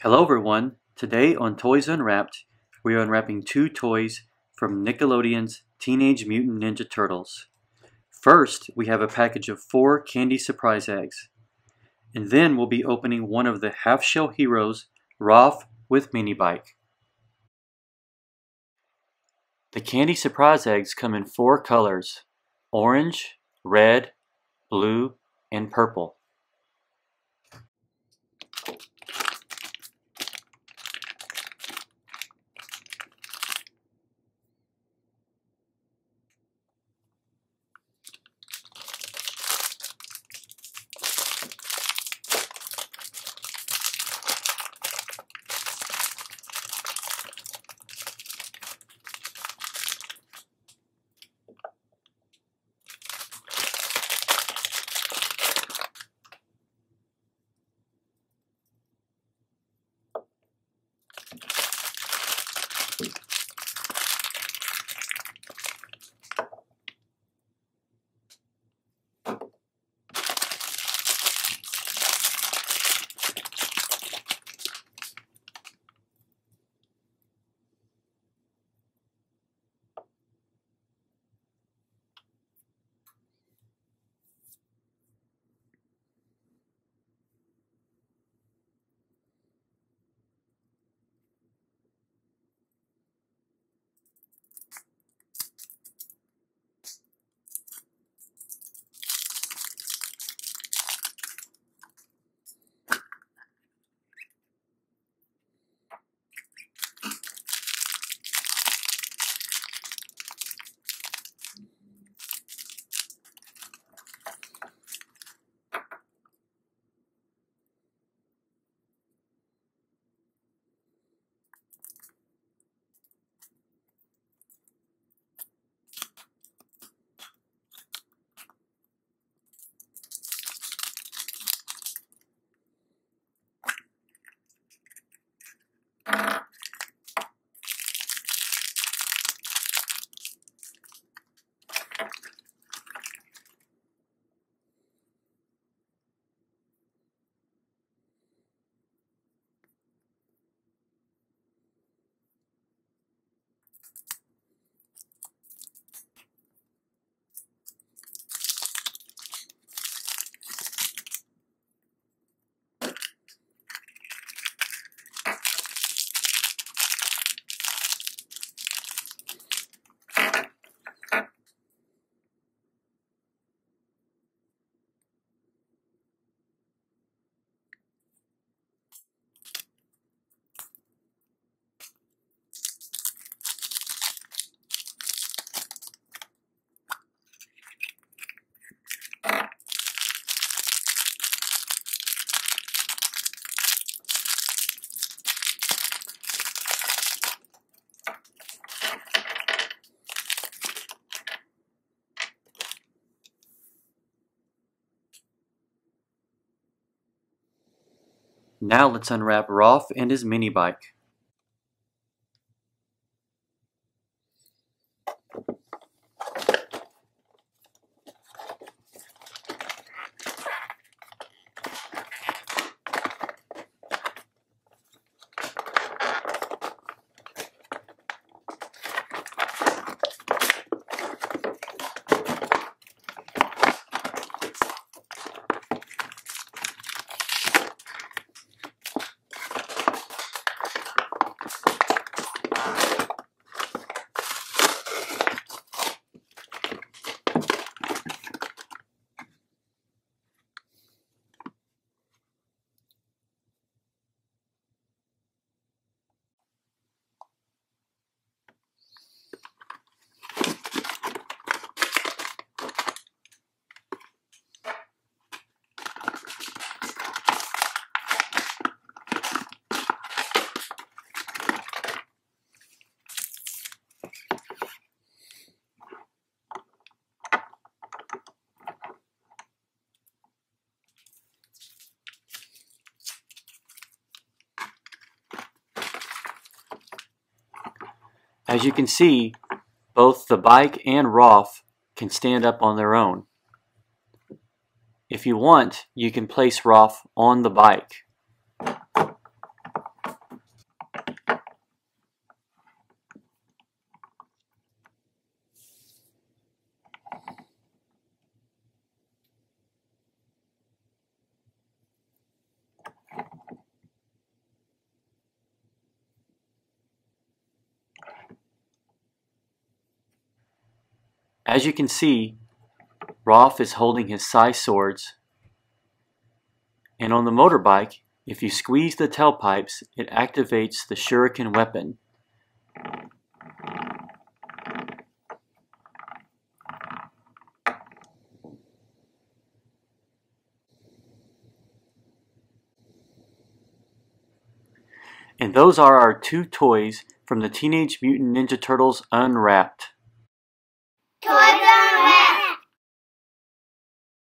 Hello everyone, today on Toys Unwrapped, we are unwrapping two toys from Nickelodeon's Teenage Mutant Ninja Turtles. First, we have a package of 4 candy surprise eggs, and then we'll be opening one of the half-shell heroes, Raph with Minibike. The candy surprise eggs come in 4 colors: orange, red, blue, and purple. Now let's unwrap Raph and his Minibike. As you can see, both the bike and Raph can stand up on their own. If you want, you can place Raph on the bike. As you can see, Raph is holding his sai swords, and on the motorbike, if you squeeze the tailpipes, it activates the shuriken weapon. And those are our two toys from the Teenage Mutant Ninja Turtles Unwrapped.